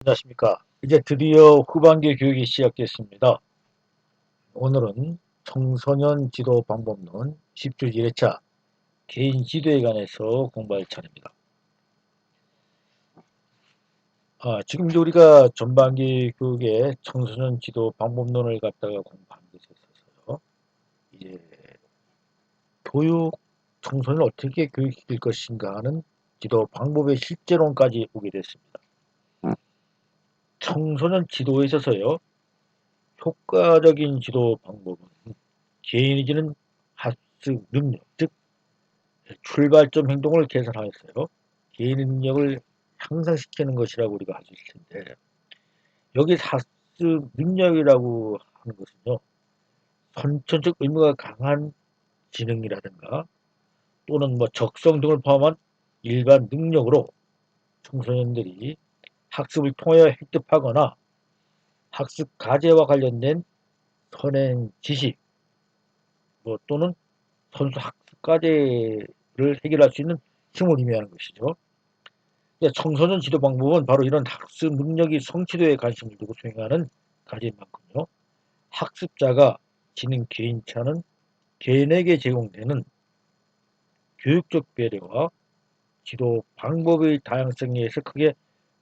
안녕하십니까. 이제 드디어 후반기 교육이 시작됐습니다. 오늘은 청소년 지도 방법론 10주 1회차 개인 지도에 관해서 공부할 차례입니다. 지금 이제 우리가 전반기 교육에 청소년 지도 방법론을 갖다가 공부하는 것에 있어서요. 이제 교육, 청소년을 어떻게 교육시킬 것인가 하는 지도 방법의 실제론까지 오게 됐습니다. 청소년 지도에 있어서요. 효과적인 지도 방법은 개인이 지닌 학습 능력, 즉 출발점 행동을 개선하였어요. 개인의 능력을 향상시키는 것이라고 우리가 할 수 있을 텐데 여기 학습 능력이라고 하는 것은요. 선천적 의무가 강한 지능이라든가 또는 적성 등을 포함한 일반 능력으로 청소년들이 학습을 통하여 획득하거나 학습 과제와 관련된 선행 지식 또는 선수 학습 과제를 해결할 수 있는 힘을 의미하는 것이죠. 청소년 지도 방법은 바로 이런 학습 능력이 성취도에 관심을 두고 수행하는 과제인 만큼요. 학습자가 지닌 개인차는 개인에게 제공되는 교육적 배려와 지도 방법의 다양성에 의해서 크게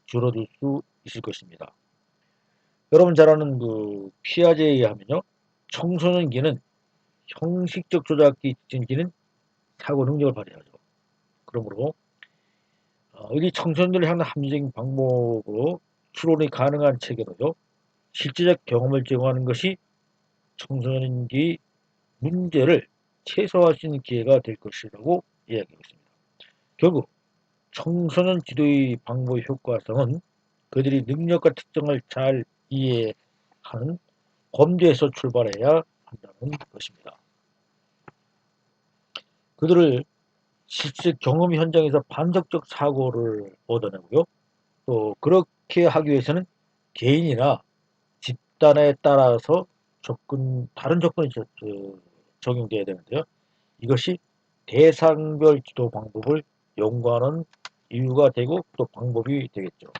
줄어들 수 있을 것입니다. 여러분 잘 아는 피아제에 의하면요. 청소년기는 형식적 조작기 직전기는 사고 능력을 발휘하죠. 그러므로 여기 청소년들을 향한 합리적인 방법으로 추론이 가능한 체계로요. 실제적 경험을 제공하는 것이 청소년기 문제를 최소화할 수 있는 기회가 될 것이라고 이야기하고 있습니다. 결국 청소년 지도의 방법의 효과성은 그들이 능력과 특성을 잘 이해하는 범죄에서 출발해야 한다는 것입니다. 그들을 실제 경험 현장에서 반복적 사고를 얻어내고요. 또 그렇게 하기 위해서는 개인이나 집단에 따라서 다른 조건이 적용돼야 되는데요. 이것이 대상별 지도 방법을 연구하는 이유가 되고 또 방법이 되겠죠.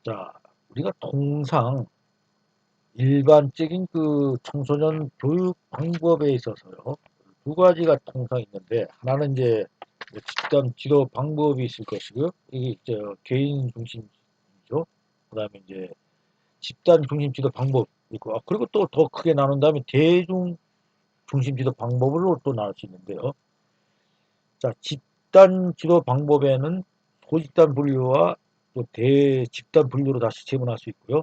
자, 우리가 통상 일반적인 청소년 교육 방법에 있어서요. 두 가지가 통상 있는데 하나는 이제 집단 지도 방법이 있을 것이고요. 이게 개인 중심이죠. 그다음에 이제 집단 중심 지도 방법 있고 그리고 또 더 크게 나눈다면 대중 중심 지도 방법으로 또 나눌 수 있는데요. 자, 집단 지도 방법에는 소집단 분류와 또 대집단 분류로 다시 재분할 수 있고요.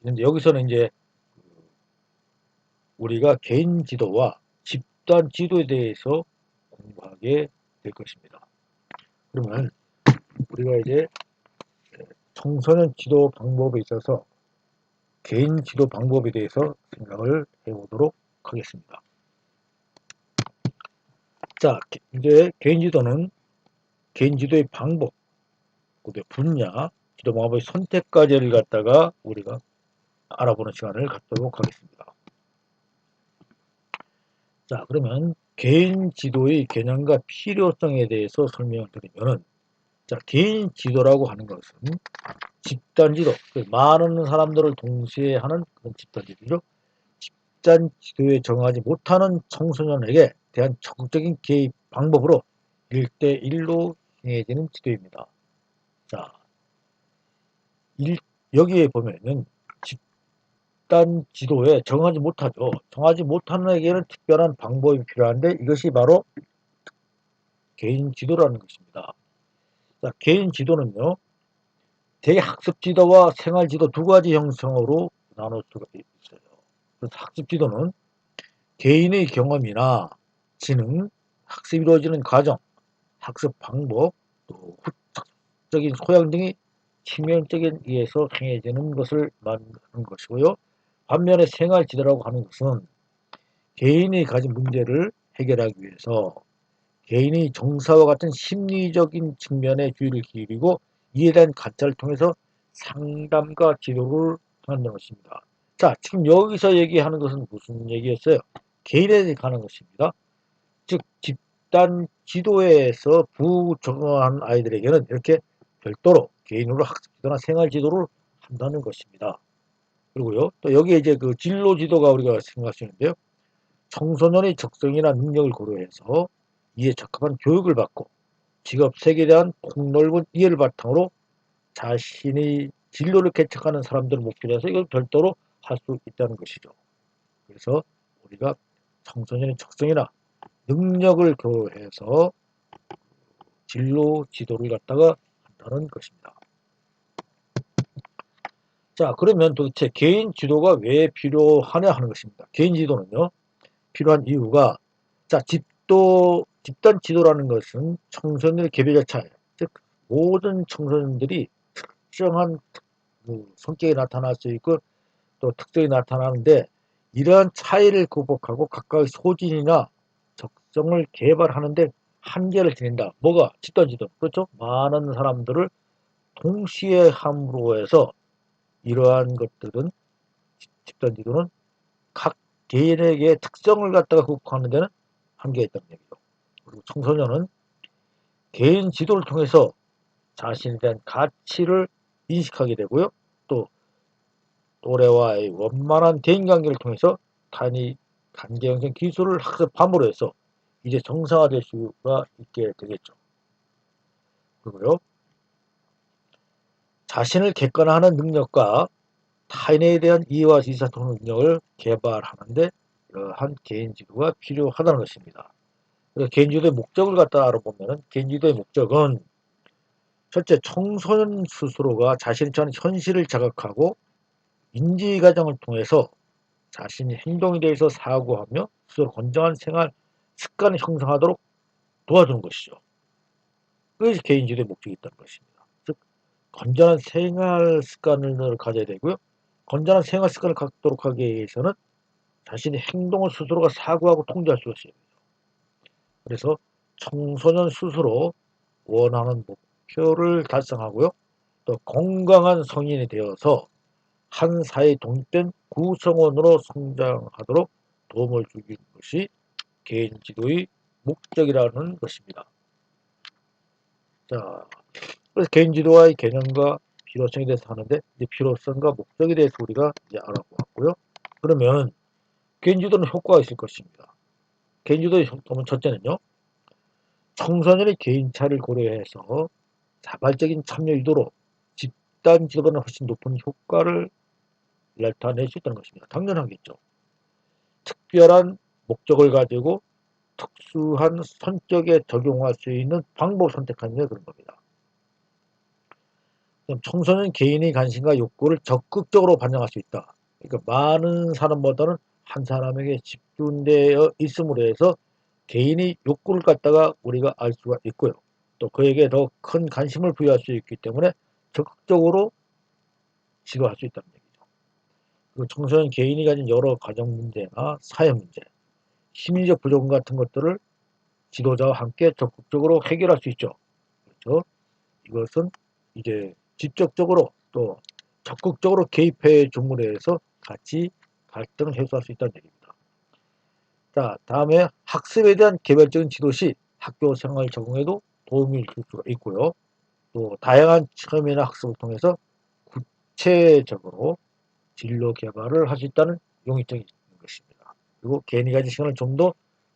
근데 여기서는 이제 우리가 개인 지도와 집단 지도에 대해서 공부하게 될 것입니다. 그러면 우리가 이제 청소년 지도 방법에 있어서 개인 지도 방법에 대해서 생각을 해보도록 하겠습니다. 자, 이제 개인 지도는 개인 지도의 방법, 분야, 지도 방법의 선택까지를 갖다가 우리가 알아보는 시간을 갖도록 하겠습니다. 자, 그러면 개인 지도의 개념과 필요성에 대해서 설명을 드리면은 자, 개인 지도라고 하는 것은 집단 지도, 많은 사람들을 동시에 하는 그런 집단 지도죠. 집단 지도에 정하지 못하는 청소년에게 대한 적극적인 개입 방법으로 1대1로 행해지는 지도입니다. 자, 여기에 보면은 집단 지도에 정하지 못하죠. 정하지 못하는 에게는 특별한 방법이 필요한데 이것이 바로 개인 지도라는 것입니다. 자, 개인 지도는요. 대학습 지도와 생활 지도 두 가지 형성으로 나눌 수가 있어요. 그래서 학습 지도는 개인의 경험이나 지능, 학습이 이루어지는 과정, 학습 방법, 또 후학적인 소양 등이 치명적인 의해서 행해지는 것을 말하는 것이고요. 반면에 생활 지도라고 하는 것은 개인이 가진 문제를 해결하기 위해서 개인이 정사와 같은 심리적인 측면에 주의를 기울이고 이에 대한 관찰을 통해서 상담과 지도를 하는 것입니다. 자, 지금 여기서 얘기하는 것은 무슨 얘기였어요? 개인에 관한 것입니다. 즉 집단 지도에서 부적응한 아이들에게는 이렇게 별도로 개인으로 학습 지도나 생활 지도를 한다는 것입니다. 그리고요, 또 여기에 이제 그 진로 지도가 우리가 생각할 수 있는데요. 청소년의 적성이나 능력을 고려해서 이에 적합한 교육을 받고 직업 세계에 대한 폭넓은 이해를 바탕으로 자신의 진로를 개척하는 사람들을 목표로 해서 이걸 별도로 할 수 있다는 것이죠. 그래서 우리가 청소년의 적성이나 능력을 고려해서 진로 지도를 갖다가 한다는 것입니다. 자, 그러면 도대체 개인 지도가 왜 필요하냐 하는 것입니다. 개인 지도는요, 필요한 이유가, 자, 집단 지도라는 것은 청소년의 개별 자체예요. 즉, 모든 청소년들이 특정한 성격이 나타날 수 있고 또 특성이 나타나는데, 이러한 차이를 극복하고 각각의 소진이나 적성을 개발하는데 한계를 지닌다. 뭐가? 집단 지도. 그렇죠? 많은 사람들을 동시에 함으로 해서 이러한 것들은, 집단 지도는 각 개인에게 특성을 갖다가 극복하는 데는 한계가 있다는 얘기죠. 그리고 청소년은 개인 지도를 통해서 자신에 대한 가치를 인식하게 되고요. 또 또래와의 원만한 대인관계를 통해서 단위 관계 형성 기술을 학습함으로 해서 이제 정상화될 수가 있게 되겠죠. 그리고요, 자신을 객관화하는 능력과 타인에 대한 이해와 의사소통 능력을 개발하는데 이러한 개인 지도가 필요하다는 것입니다. 그래서 개인 지도의 목적을 갖다 알아보면, 개인 지도의 목적은 첫째, 청소년 스스로가 자신이 처한 현실을 자각하고 인지 과정을 통해서 자신의 행동에 대해서 사고하며 스스로 건강한 생활 습관을 형성하도록 도와주는 것이죠. 그것이 개인 지도의 목적이 있다는 것입니다. 즉, 건전한 생활 습관을 가져야 되고요. 건전한 생활 습관을 갖도록 하기 위해서는 자신의 행동을 스스로가 사고하고 통제할 수 있어야 돼요. 그래서 청소년 스스로 원하는 목표를 달성하고요. 또 건강한 성인이 되어서 한 사회에 독립된 구성원으로 성장하도록 도움을 주는 것이 개인 지도의 목적이라는 것입니다. 자, 그래서 개인 지도와의 개념과 필요성에 대해서 하는데, 이제 필요성과 목적에 대해서 우리가 이제 알아보았고요. 그러면 개인 지도는 효과가 있을 것입니다. 개인 지도의 효과는 첫째는요, 청소년의 개인차를 고려해서 자발적인 참여 유도로 집단 지도보다 훨씬 높은 효과를 나타낼 수 있다는 것입니다. 당연하겠죠. 특별한 목적을 가지고 특수한 성격에 적용할 수 있는 방법을 선택하는 게 그런 겁니다. 청소년 개인의 관심과 욕구를 적극적으로 반영할 수 있다. 그러니까 많은 사람보다는 한 사람에게 집중되어 있음으로 해서 개인의 욕구를 갖다가 우리가 알 수가 있고요. 또 그에게 더 큰 관심을 부여할 수 있기 때문에 적극적으로 지도할 수 있다는 얘기죠. 그리고 청소년 개인이 가진 여러 가정 문제나 사회 문제, 심리적 부족 같은 것들을 지도자와 함께 적극적으로 해결할 수 있죠. 그렇죠? 이것은 이제 직접적으로 또 적극적으로 개입해 줌으로 해서 같이 갈등을 해소할 수 있다는 얘기입니다. 자, 다음에 학습에 대한 개별적인 지도 시 학교 생활 적응에도 도움이 줄 수가 있고요. 또 다양한 체험이나 학습을 통해서 구체적으로 진로 개발을 할 수 있다는 용이점이 있는 것입니다. 그리고 개인이 가진 시간을 좀 더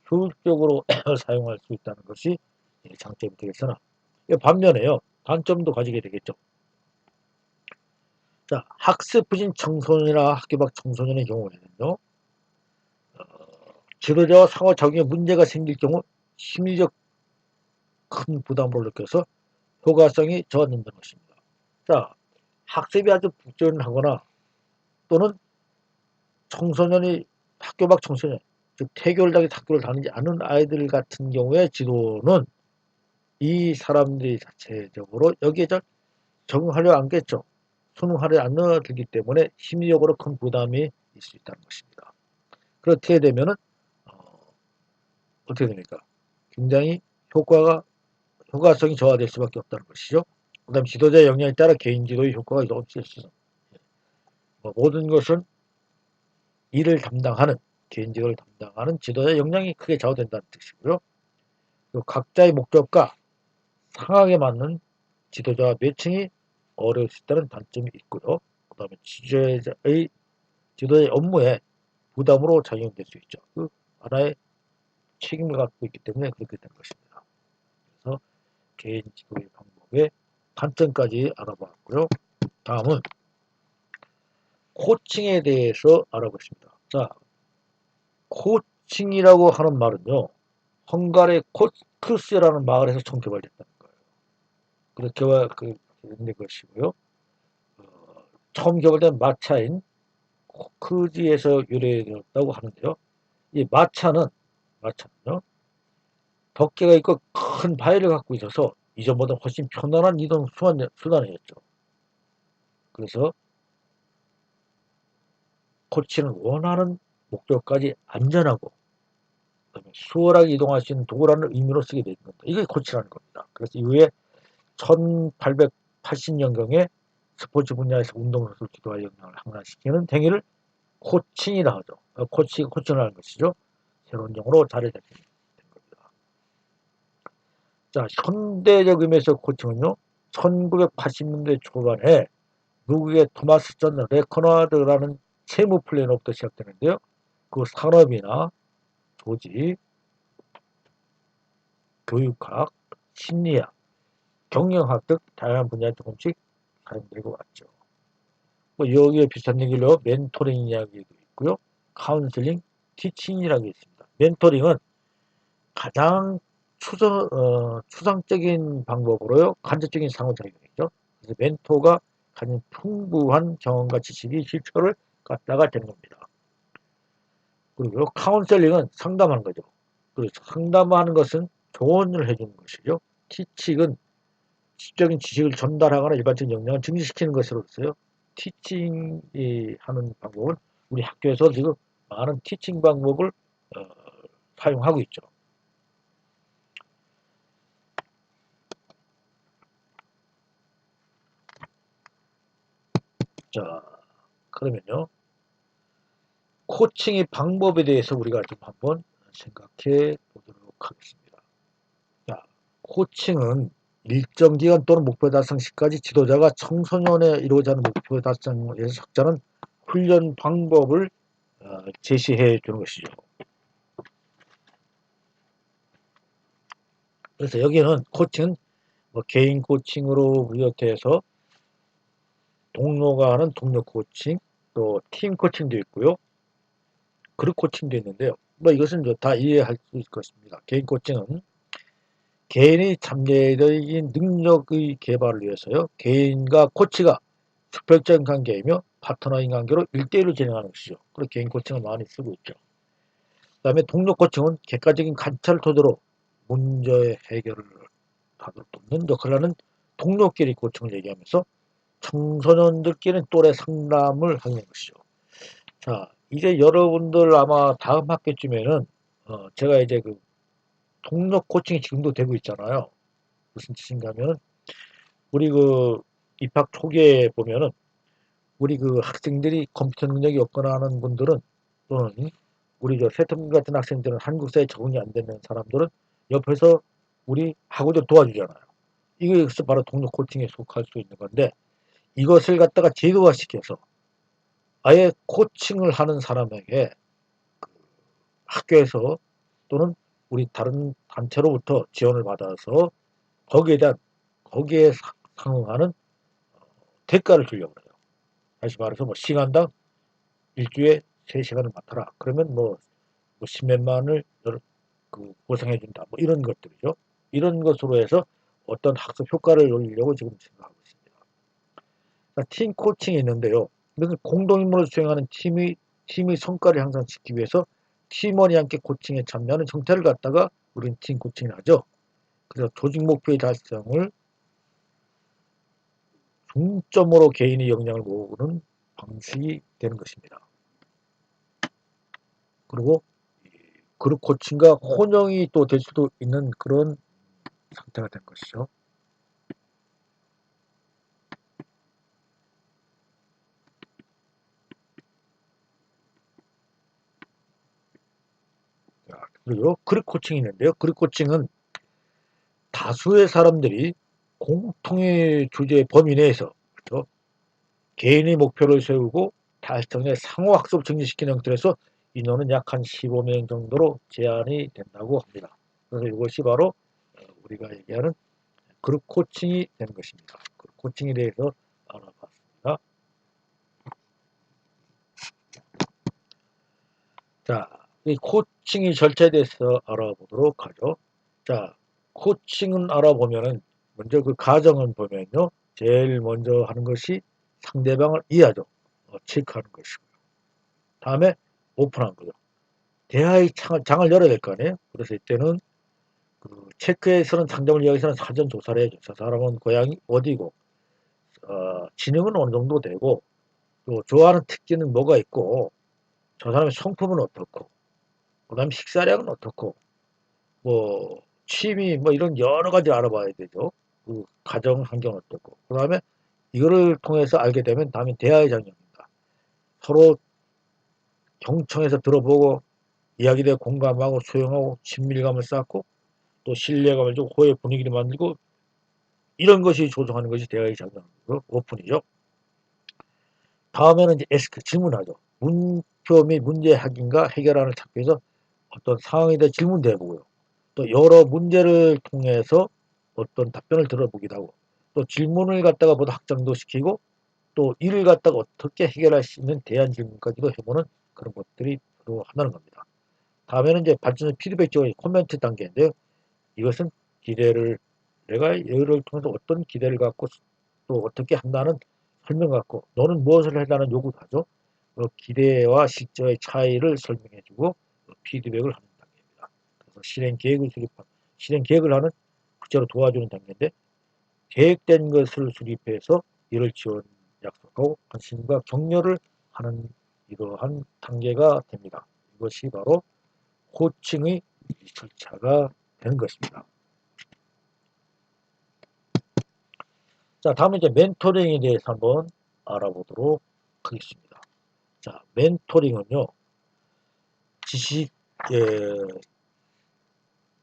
효율적으로 사용할 수 있다는 것이 장점이 되겠으나, 반면에요, 단점도 가지게 되겠죠. 자, 학습 부진 청소년이나 학교 밖 청소년의 경우에는요, 지도자와 상호작용에 문제가 생길 경우 심리적 큰 부담을 느껴서 효과성이 저하된다는 것입니다. 자, 학습이 아주 불편하거나 또는 청소년이 학교 밖 청소년, 즉 태교를 당해 학교를 다니지 않은 아이들 같은 경우에 지도는 이 사람들이 자체적으로 여기에 잘 적응하려 않겠죠. 순응하려 안 들기 때문에 심리적으로 큰 부담이 있을 수 있다는 것입니다. 그렇게 되면은 어떻게 됩니까? 굉장히 효과성이 저하될 수밖에 없다는 것이죠. 그 다음 지도자의 역량에 따라 개인 지도의 효과가 없을 수 있습니다. 모든 것은 이를 담당하는 개인 지도를 담당하는 지도자의 역량이 크게 좌우된다는 뜻이고요. 또 각자의 목적과 상황에 맞는 지도자와 매칭이 어려울 수 있다는 단점이 있고요. 그 다음에 지도자의 업무에 부담으로 작용될 수 있죠. 그 하나의 책임을 갖고 있기 때문에 그렇게 된 것입니다. 그래서 개인 지도의 방법의 단점까지 알아봤고요. 다음은 코칭에 대해서 알아보겠습니다. 자, 코칭이라고 하는 말은요, 헝가리의 코크스라는 마을에서 처음 개발됐다는 거예요. 그렇게 된 것이고요. 처음 개발된 마차인 코크지에서 유래되었다고 하는데요. 이 마차는요, 덮개가 있고 큰 바위를 갖고 있어서 이전보다 훨씬 편안한 이동 수단이었죠. 그래서 코치는 원하는 목적까지 안전하고 수월하게 이동할 수 있는 도구라는 의미로 쓰게 된 겁니다. 이게 코치라는 겁니다. 그래서 이후에 1880년경에 스포츠 분야에서 운동선수를 지도할 역량을 향상시키는 행위를 코칭이라 하죠. 코칭을 하는 것이죠. 새로운 용어로 자리잡게 된 겁니다. 자, 현대적 의미에서 코칭은요, 1980년대 초반에 미국의 토마스 존 레커너드라는 채무 플래너부터 시작되는데요. 그 산업이나 조직, 교육학, 심리학, 경영학 등 다양한 분야에 조금씩 사용되고 왔죠. 뭐 여기에 비슷한 얘기로 멘토링 이야기도 있고요. 카운슬링, 티칭이라고 있습니다. 멘토링은 가장 추상적인 방법으로요. 간접적인 상호작용이죠. 그래서 멘토가 가진 풍부한 경험과 지식이 실체를 갖다가 되는 겁니다. 그리고 카운셀링은 상담하는 거죠. 그리고 상담하는 것은 조언을 해주는 것이죠. 티칭은 지적인 지식을 전달하거나 일반적인 역량을 증식시키는 것으로서요. 티칭이 하는 방법은 우리 학교에서 지금 많은 티칭 방법을 어, 사용하고 있죠. 자, 그러면요. 코칭의 방법에 대해서 우리가 좀 한번 생각해 보도록 하겠습니다. 자, 코칭은 일정 기간 또는 목표 달성 시까지 지도자가 청소년에 이루어지는 목표 달성에 서 적절한 훈련 방법을 제시해 주는 것이죠. 그래서 여기는 코칭은 뭐 개인 코칭으로 비롯해서 동료가 하는 동료 코칭, 또 팀 코칭도 있고요. 그룹 코칭도 있는데요. 뭐 이것은 다 이해할 수 있을 것입니다. 개인 코칭은 개인의 잠재적인 능력의 개발을 위해서요. 개인과 코치가 수평적인 관계이며 파트너인 관계로 1대1로 진행하는 것이죠. 그리고 개인 코칭을 많이 쓰고 있죠. 그 다음에 동료 코칭은 객관적인 관찰을 토대로 문제 해결을 하도록 돕는 역할을 하는 동료끼리 코칭을 얘기하면서 청소년들끼리는 또래 상담을 하는 것이죠. 자, 이제 여러분들 아마 다음 학기쯤에는 제가 이제 그 동료 코칭이 지금도 되고 있잖아요. 무슨 뜻인가 하면 우리 그 입학 초기에 보면은 우리 그 학생들이 컴퓨터 능력이 없거나 하는 분들은 또는 우리 저 세터분 같은 학생들은 한국 사회에 적응이 안 되는 사람들은 옆에서 우리 하고자 도와주잖아요. 이것이 바로 동료 코칭에 속할 수 있는 건데 이것을 갖다가 제도화시켜서 아예 코칭을 하는 사람에게 학교에서 또는 우리 다른 단체로부터 지원을 받아서 거기에 대한 거기에 상응하는 대가를 주려고 해요. 다시 말해서 뭐 시간당 일주에 3시간을 맡아라. 그러면 뭐 십몇만을 그 보상해 준다. 뭐 이런 것들이죠. 이런 것으로 해서 어떤 학습 효과를 올리려고 지금 생각하고 있습니다. 그러니까 팀 코칭이 있는데요. 이것은 공동임무를 수행하는 팀의 성과를 향상시키기 위해서 팀원이 함께 코칭에 참여하는 형태를 갖다가 우리는 팀 코칭을 하죠. 그래서 조직 목표의 달성을 중점으로 개인의 역량을 모으는 방식이 되는 것입니다. 그리고 그룹 코칭과 혼용이 또 될 수도 있는 그런 상태가 된 것이죠. 그리고 그룹 코칭이 있는데요. 그룹 코칭은 다수의 사람들이 공통의 주제 범위 내에서, 그렇죠? 개인의 목표를 세우고 달성에 상호 학습 증진시키는 형태에서 인원은 약 한 15명 정도로 제한이 된다고 합니다. 그래서 이것이 바로 우리가 얘기하는 그룹 코칭이 되는 것입니다. 그룹 코칭에 대해서 알아봤습니다. 자, 이 코칭의 절차에 대해서 알아보도록 하죠. 자, 코칭은 알아보면은 먼저 그 과정을 보면요. 제일 먼저 하는 것이 상대방을 이해하죠. 체크하는 것이고요. 다음에 오픈하는 거죠. 대화의 장을 열어야 될 거 아니에요. 그래서 이때는 그 체크에서는 상점을 이야기해서는 사전 조사를 해야죠. 저 사람은 고향이 어디고, 지능은 어느 정도 되고, 또 좋아하는 특기는 뭐가 있고, 저 사람의 성품은 어떻고, 그 다음에 식사량은 어떻고, 뭐 취미 뭐 이런 여러 가지 알아봐야 되죠. 그 가정 환경 어떻고. 그 다음에 이거를 통해서 알게 되면 다음에 대화의 장면입니다. 서로 경청해서 들어보고 이야기에 공감하고 수용하고 친밀감을 쌓고 또 신뢰감을 주고 호의 분위기를 만들고 이런 것이 조성하는 것이 대화의 장면이고 오픈이죠. 다음에는 이제 에스크 질문하죠. 문표 및 문제 확인과 해결안을 찾기 위해서 어떤 상황에 대해 질문도 해보고요. 또 여러 문제를 통해서 어떤 답변을 들어보기도 하고 또 질문을 갖다가 보다 확장도 시키고 또 이를 갖다가 어떻게 해결할 수 있는 대안 질문까지도 해보는 그런 것들이 필요하다는 겁니다. 다음에는 이제 발전의 피드백 쪽의 코멘트 단계인데요. 이것은 기대를 내가 이를 통해서 어떤 기대를 갖고 또 어떻게 한다는 설명 갖고 너는 무엇을 해달라는 요구도 하죠. 기대와 실제의 차이를 설명해주고 피드백을 하는 단계입니다. 그래서 실행 계획을 하는 구체로 도와주는 단계인데 계획된 것을 수립해서 이를 지원 약속하고 관심과 격려를 하는 이러한 단계가 됩니다. 이것이 바로 코칭의 절차가 되는 것입니다. 자, 다음은 이제 멘토링에 대해서 한번 알아보도록 하겠습니다. 자, 멘토링은요, 지식, 예,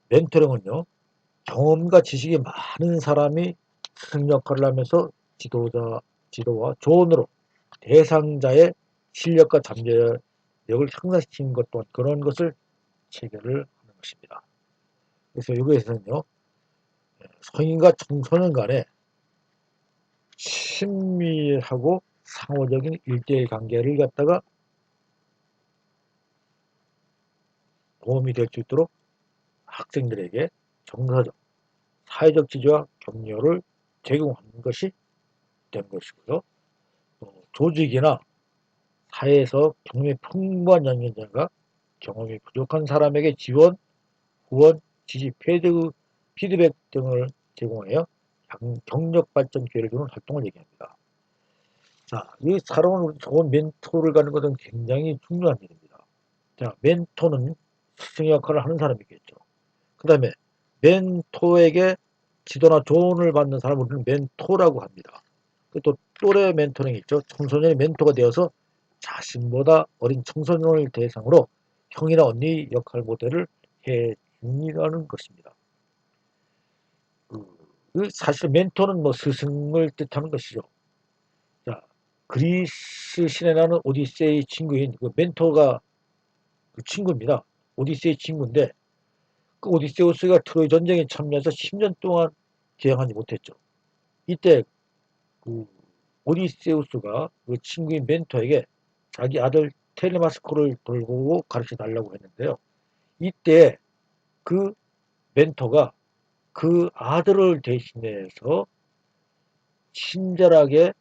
멘토링은요, 경험과 지식이 많은 사람이 스승 역할을 하면서 지도와 조언으로 대상자의 실력과 잠재력을 향상시키는 것 또한 그런 것을 체계를 하는 것입니다. 그래서 여기에서는요, 성인과 청소년 간의 친밀하고 상호적인 일대일 관계를 갖다가 도움이 될 수 있도록 학생들에게 정서적, 사회적 지지와 격려를 제공하는 것이 된 것이고요. 또 조직이나 사회에서 경험이 풍부한 연기자가 경험이 부족한 사람에게 지원, 후원, 지지, 피드백 등을 제공하여 경력 발전 기회를 주는 활동을 얘기합니다. 자, 이 사람은 좋은 멘토를 가는 것은 굉장히 중요한 일입니다. 자, 멘토는 스승 역할을 하는 사람이겠죠. 그 다음에 멘토에게 지도나 조언을 받는 사람을 우리는 멘토라고 합니다. 또 또래 멘토링이 있죠. 청소년이 멘토가 되어서 자신보다 어린 청소년을 대상으로 형이나 언니 역할 모델을 해준다는 것입니다. 사실 멘토는 뭐 스승을 뜻하는 것이죠. 자, 그리스 신에 나는 오디세이 친구인 그 멘토가 그 친구입니다. 오디세이 친구인데 그 오디세우스가 트로이 전쟁에 참여해서 10년 동안 기항하지 못했죠. 이때 그 오디세우스가 그 친구인 멘토에게 자기 아들 텔레마스코를 돌보고 가르쳐 달라고 했는데요. 이때 그 멘토가 그 아들을 대신해서 친절하게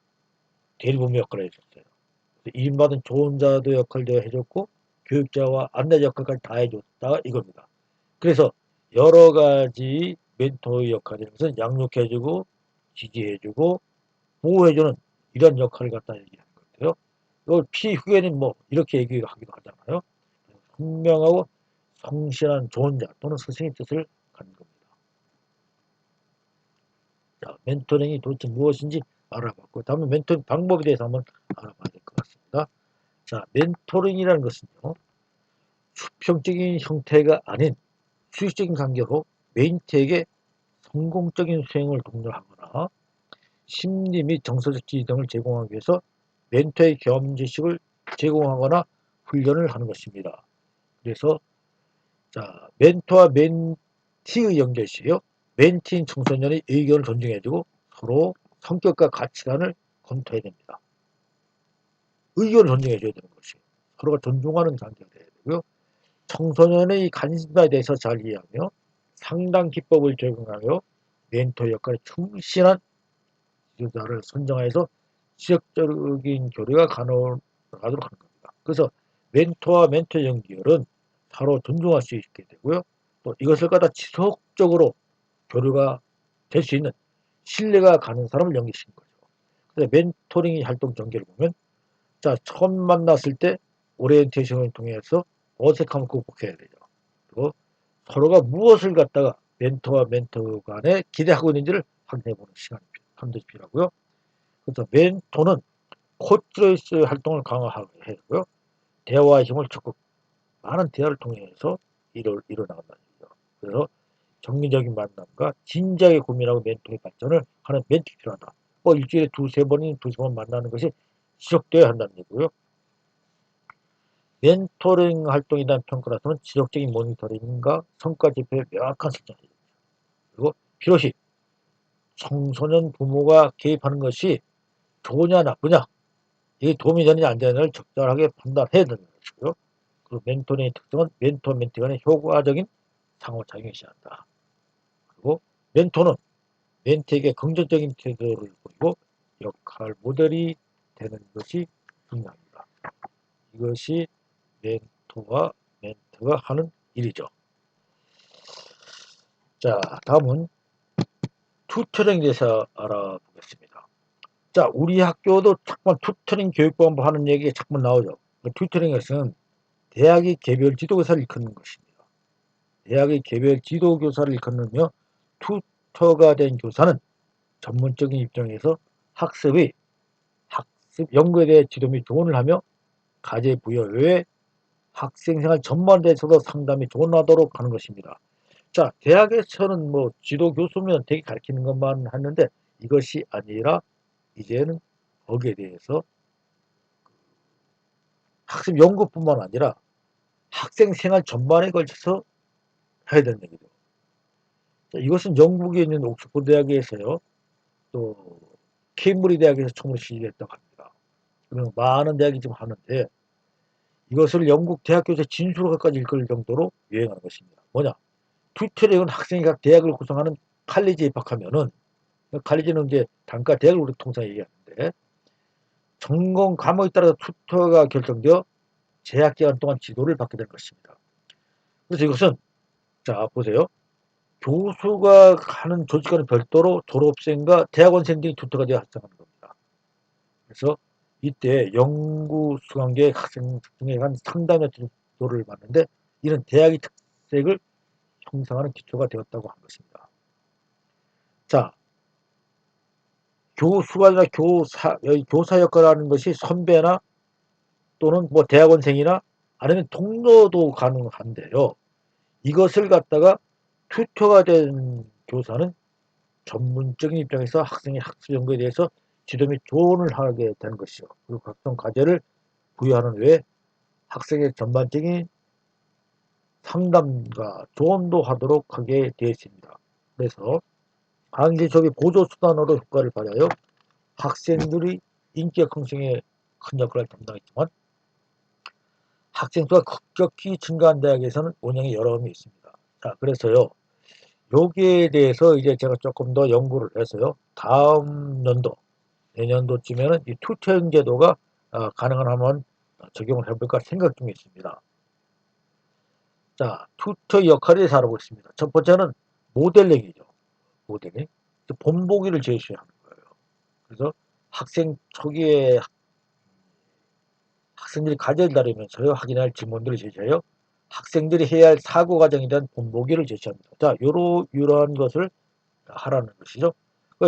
대리보미 역할을 해줬어요. 이름받은 조언자도 역할도 해줬고 교육자와 안내자 역할까지 다 해줬다 이겁니다. 그래서 여러 가지 멘토의 역할이 것은 양육해주고 지지해주고 보호해주는 이런 역할을 갖다 얘기하는 건데요. 이걸 피후에는 뭐 이렇게 얘기하기도 하잖아요. 분명하고 성실한 조언자 또는 스승의 뜻을 갖는 겁니다. 자, 멘토링이 도대체 무엇인지 알아봤고 다음에 멘토링 방법에 대해서 한번 알아봐야 될 것 같습니다. 자, 멘토링이라는 것은요. 수평적인 형태가 아닌 수직적인 관계로 멘티에게 성공적인 수행을 독려하거나 심리 및 정서적 지지 등을 제공하기 위해서 멘토의 경험 지식을 제공하거나 훈련을 하는 것입니다. 그래서 자, 멘토와 멘티의 연결 시요. 멘티인 청소년의 의견을 존중해주고 서로 성격과 가치관을 검토해야 됩니다. 의견을 존중해줘야 되는 것이 서로가 존중하는 관계가 되어야 되고요. 청소년의 관심사에 대해서 잘 이해하며 상담 기법을 적용하여 멘토 역할에 충실한 지도자를 선정해서 지속적인 교류가 가능하도록 하는 겁니다. 그래서 멘토와 멘토 연결은 서로 존중할 수 있게 되고요. 또 이것을 갖다 지속적으로 교류가 될 수 있는 신뢰가 가는 사람을 연결시키는 거죠. 그래서 멘토링 활동 전개를 보면 자, 처음 만났을 때 오리엔테이션을 통해서 어색함을 극복해야 되죠. 그리고 서로가 무엇을 갖다가 멘토와 멘토 간에 기대하고 있는지를 확인해보는 시간이 반드시 필요하고요. 그래서 멘토는 코치로서의 활동을 강화하게 하고요. 대화의 힘을 적극 많은 대화를 통해서 이뤄나간다는 얘기죠. 그래서 정기적인 만남과 진지하게 고민하고 멘토의 발전을 하는 멘토가 필요하다. 일주일에 두세 번 만나는 것이 지속되어야 한다는 얘기고요. 멘토링 활동이란 평가라서는 지속적인 모니터링과 성과 지표의 명확한 설정이죠. 그리고 필요시 청소년 부모가 개입하는 것이 좋으냐 나쁘냐 이게 도움이 되느냐 안 되느냐를 적절하게 판단해야 되는 것이고요. 그리고 멘토링의 특성은 멘토 멘티 간의 효과적인 상호작용이 시한다. 그리고 멘토는 멘티에게 긍정적인 태도를 보이고 역할 모델이 되는 것이 중요합니다. 이것이 멘토와 멘토가 하는 일이죠. 자, 다음은 튜터링에 대해서 알아보겠습니다. 자, 우리 학교도 자꾸만 튜터링 교육본부 하는 얘기가 자꾸만 나오죠. 튜터링에서는 대학의 개별 지도교사를 일컫는 것입니다. 대학의 개별 지도교사를 일컫으며 튜터가 된 교사는 전문적인 입장에서 학습 연구에 대해 지도 및 조언을 하며 과제 부여 외에 학생생활 전반에 대해서도 상담이 조언하도록 하는 것입니다. 자, 대학에서는 뭐 지도 교수면 되게 가르치는 것만 하는데 이것이 아니라 이제는 거기에 대해서 학습 연구뿐만 아니라 학생 생활 전반에 걸쳐서 해야 되는 얘기죠. 자, 이것은 영국에 있는 옥스퍼드 대학에서요, 또 케임브리 대학에서 처음으로 시작했다고 합니다. 그러면 많은 대학이 지금 하는데 이것을 영국 대학교에서 진술학까지 읽을 정도로 유행하는 것입니다. 뭐냐? 튜터링은 학생이 각 대학을 구성하는 칼리지에 입학하면은 칼리지는 이제 단과 대학을 우리 통상 얘기하는데 전공 과목에 따라서 튜터가 결정되어 재학 기간 동안 지도를 받게 될 것입니다. 그래서 이것은 자 보세요. 교수가 하는 조직과는 별도로 졸업생과 대학원생 등이 튜터가 되어 활성하는 겁니다. 그래서 이때 연구 수강계 학생 중에 한 상담의 지도를 받는데 이런 대학의 특색을 형성하는 기초가 되었다고 한 것입니다. 자, 교수가 아니라 교사 역할을 하는 것이 선배나 또는 뭐 대학원생이나 아니면 동료도 가능한데요. 이것을 갖다가 튜터가 된 교사는 전문적인 입장에서 학생의 학습 연구에 대해서 지도 및 조언을 하게 되는 것이죠. 그리고 각종 과제를 부여하는 외에 학생의 전반적인 상담과 조언도 하도록 하게 되어 있습니다. 그래서 강제적인 보조수단으로 효과를 발휘하여 학생들이 인격 형성에 큰 역할을 담당했지만 학생 수가 급격히 증가한 대학에서는 운영이 여러 개 있습니다. 자, 그래서요. 여기에 대해서 이제 제가 조금 더 연구를 해서요. 다음 연도, 내년도쯤에는 이 투태형 제도가 가능한 하면 적용을 해볼까 생각 중에 있습니다. 자, 튜터 역할에 대해서 알아보겠습니다. 첫 번째는 모델링이죠. 모델링. 본보기를 제시하는 거예요. 그래서 학생 초기에 학생들이 과제를 다루면서요. 확인할 질문들을 제시하여 학생들이 해야 할 사고 과정에 대한 본보기를 제시합니다. 자, 이러한 것을 하라는 것이죠.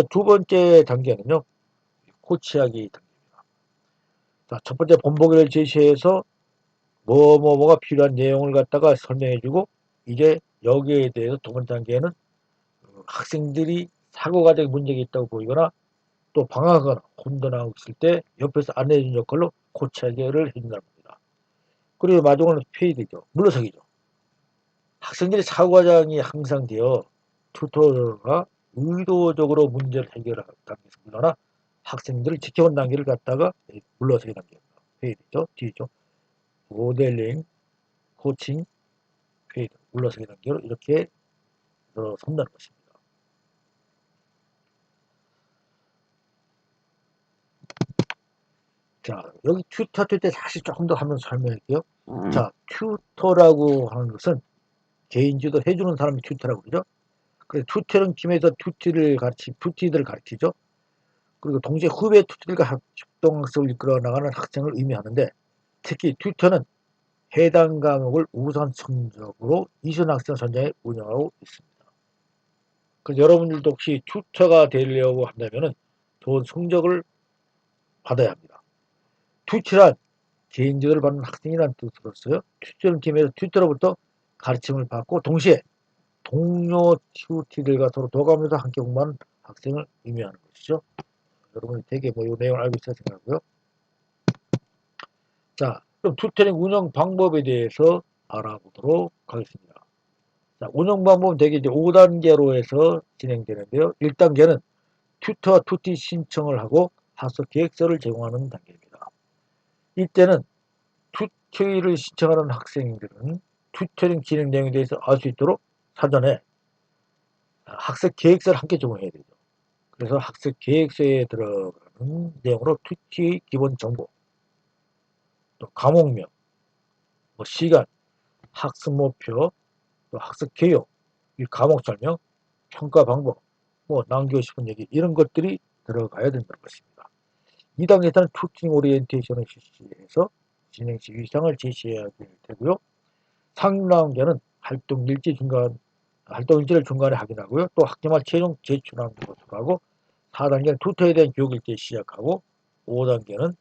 두 번째 단계는요. 코치하기 단계입니다. 자, 첫 번째 본보기를 제시해서 뭐가 필요한 내용을 갖다가 설명해주고 이제 여기에 대해서 두 번째 단계는 학생들이 사고 과정에 문제가 있다고 보이거나 또 방황하거나 혼돈하고 있을 때 옆에서 안내해주는 역할로 고치 해결을 해준다는 겁니다. 그리고 마지막으로 페이드죠. 물러서기죠. 학생들이 사고 과정이 항상 되어 튜터가 의도적으로 문제를 해결하는 단계에서 물러나 학생들을 지켜본 단계를 갖다가 물러서기 단계입니다. 페이드죠. 뒤죠. 모델링, 코칭, 페이드, 물러서기 단계로 이렇게 선다는 것입니다. 자, 여기 튜터 때 다시 조금 더 한번 설명할게요. 자, 튜터라고 하는 것은 개인 지도 해주는 사람이 튜터라고 그러죠. 그래서 튜터는 팀에서 튜티들을 가르치죠. 그리고 동시에 후배 튜터들과 협동학습을 이끌어 나가는 학생을 의미하는데 특히 튜터는 해당 과목을 우선 성적으로 이순 학생 선정에 운영하고 있습니다. 그래서 여러분들도 혹시 튜터가 되려고 한다면 좋은 성적을 받아야 합니다. 튜터란 개인 지도를 받는 학생이라는 뜻으로서요. 튜터는 팀에서 튜터로부터 가르침을 받고 동시에 동료 튜티들과 서로 도감에서 함께 공부하는 학생을 의미하는 것이죠. 여러분이 되게 이 내용을 알고 있어야 생각하고요. 자, 그럼 튜터링 운영 방법에 대해서 알아보도록 하겠습니다. 자, 운영 방법은 되게 이제 5단계로 해서 진행되는데요. 1단계는 튜터와 튜티 신청을 하고 학습 계획서를 제공하는 단계입니다. 이때는 튜터를 신청하는 학생들은 튜터링 진행 내용에 대해서 알 수 있도록 사전에 학습 계획서를 함께 제공해야 되죠. 그래서 학습 계획서에 들어가는 내용으로 튜티 기본 정보, 또 과목명, 시간, 학습 목표, 또 학습 개요, 과목 설명, 평가 방법, 남기고 싶은 얘기 이런 것들이 들어가야 된다는 것입니다. 2단계에서는 튜팅 오리엔테이션을 실시해서 진행 시 위상을 제시해야 될 테고요. 3단계는 활동 일지를 중간에 확인하고요. 또 학기말 최종 제출하는 것으로 하고 4단계는 튜터에 대한 교육을 시작하고 5단계는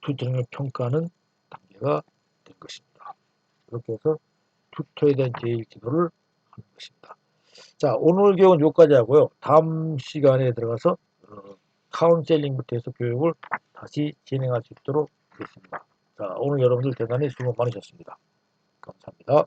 튜터링을 평가하는 단계가 될 것입니다. 이렇게 해서 튜터에 대한 제일 지도를 하는 것입니다. 자, 오늘 교육은 여기까지 하고요. 다음 시간에 들어가서 카운셀링부터 해서 교육을 다시 진행할 수 있도록 하겠습니다. 자, 오늘 여러분들 대단히 수고 많으셨습니다. 감사합니다.